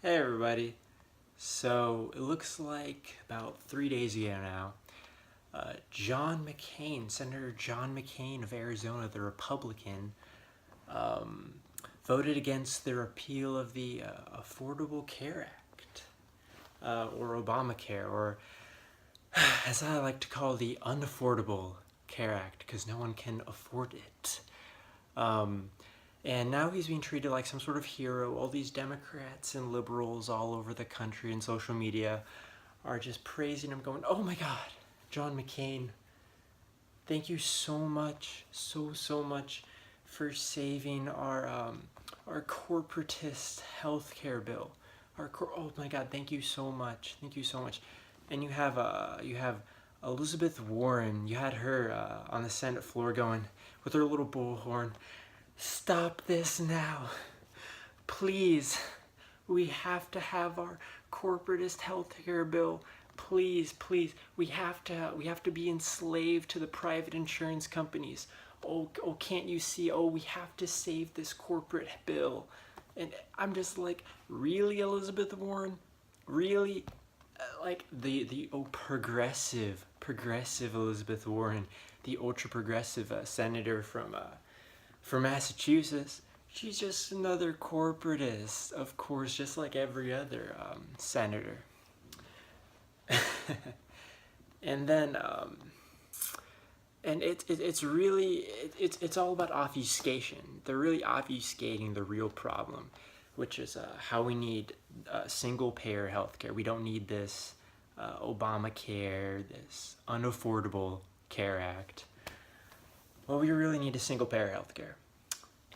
Hey everybody. So it looks like about 3 days ago now, Senator John McCain of Arizona, the Republican, um, voted against the repeal of the Affordable Care Act, or Obamacare, or as I like to call the Unaffordable Care Act, because no one can afford it. Um, and now he's being treated like some sort of hero. All these Democrats and liberals all over the country and social media are just praising him, going, "Oh my God, John McCain, thank you so much, so much for saving our corporatist healthcare bill. Oh my God, thank you so much, thank you so much." And you have Elizabeth Warren. You had her on the Senate floor going with her little bullhorn, "Stop this now. Please. We have to have our corporatist healthcare bill. Please. We have to be enslaved to the private insurance companies. Oh, can't you see? Oh, we have to save this corporate bill." And I'm just like, really, Elizabeth Warren? Really? Like the progressive Elizabeth Warren, the ultra progressive senator from Massachusetts. She's just another corporatist, of course, just like every other senator. And then, and it's really it's all about obfuscation. They're really obfuscating the real problem, which is how we need single payer healthcare. We don't need this Obamacare, this unaffordable Care Act. Well, we really need a single payer healthcare.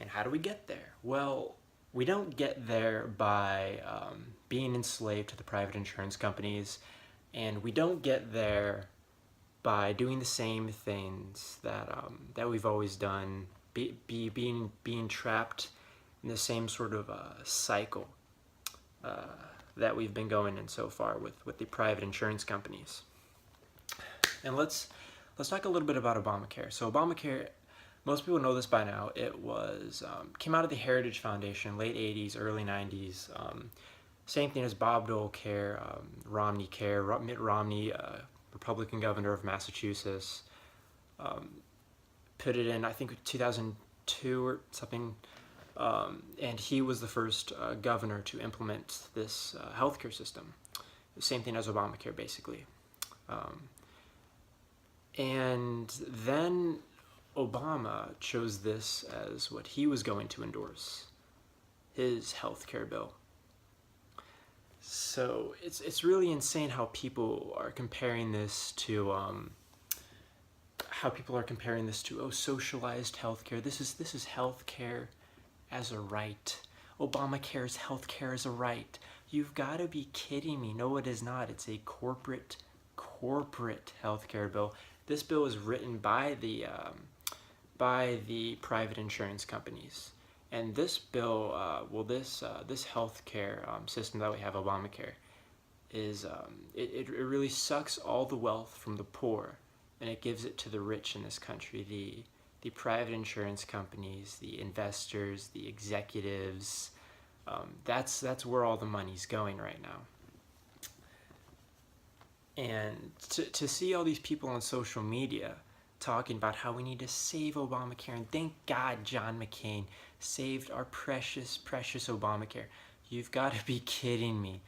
And how do we get there? Well, we don't get there by being enslaved to the private insurance companies, and we don't get there by doing the same things that we've always done, being trapped in the same sort of cycle that we've been going in so far with the private insurance companies. And let's talk a little bit about Obamacare. So Obamacare, most people know this by now. It was came out of the Heritage Foundation, late 80s, early 90s. Same thing as Bob Dole Care, Romney Care. Mitt Romney, Republican governor of Massachusetts, put it in, I think, 2002 or something. And he was the first governor to implement this healthcare system. Same thing as Obamacare, basically. And then Obama chose this as what he was going to endorse, his healthcare bill. So it's really insane how people are comparing this to socialized healthcare. This is healthcare as a right. Obamacare's healthcare as a right. You've got to be kidding me. No, it is not. It's a corporate healthcare bill. This bill is written by the private insurance companies. And this bill, this healthcare system that we have, Obamacare, is it really sucks all the wealth from the poor, and it gives it to the rich in this country. The private insurance companies, the investors, the executives. That's where all the money's going right now. And to see all these people on social media talking about how we need to save Obamacare, and thank God John McCain saved our precious Obamacare. You've got to be kidding me.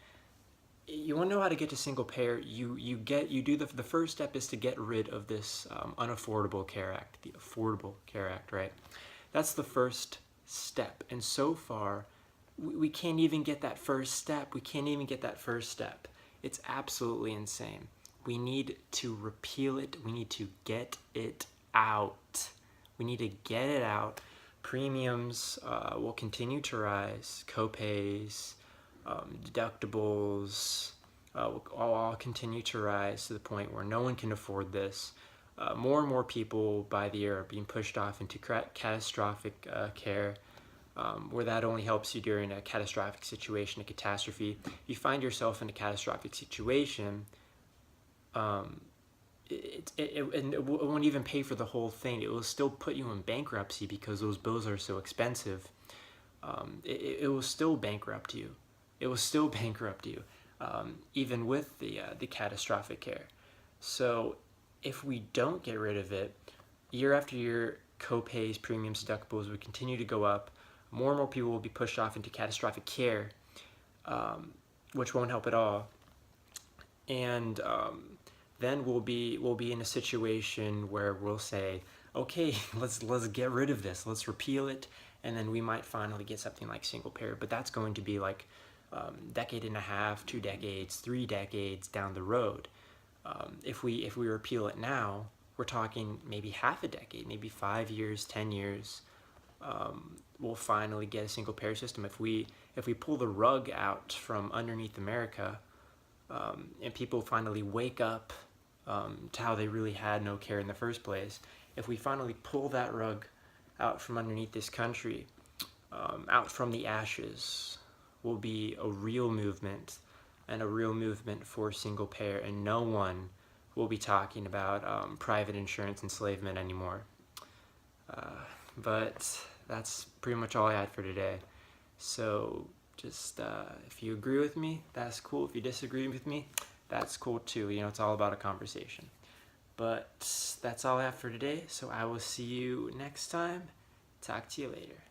You want to know how to get to single payer? You do the first step is to get rid of this unaffordable Care Act, the Affordable Care Act, right? That's the first step, and so far we can't even get that first step. It's absolutely insane. We need to repeal it. We need to get it out. Premiums will continue to rise. Co-pays, deductibles will all continue to rise to the point where no one can afford this. More and more people by the year are being pushed off into catastrophic care, where that only helps you during a catastrophic situation, a catastrophe. If you find yourself in a catastrophic situation, it won't even pay for the whole thing. It will still put you in bankruptcy because those bills are so expensive. It will still bankrupt you. it will still bankrupt you, even with the catastrophic care. So if we don't get rid of it, year after year, co-pays, premiums, deductibles would continue to go up. More and more people will be pushed off into catastrophic care, which won't help at all. And then we'll be in a situation where we'll say, okay, let's get rid of this, let's repeal it, and then we might finally get something like single payer. But that's going to be like decade and a half, 2 decades, 3 decades down the road. If we repeal it now, we're talking maybe half a decade, maybe 5 years, 10 years. We'll finally get a single payer system. If we pull the rug out from underneath America, and people finally wake up to how they really had no care in the first place, if we finally pull that rug out from underneath this country, out from the ashes, will be a real movement, and a real movement for single payer, and no one will be talking about private insurance enslavement anymore. But that's pretty much all I had for today. So just if you agree with me, that's cool. If you disagree with me, that's cool too. You know, it's all about a conversation. But that's all I have for today. So I will see you next time. Talk to you later.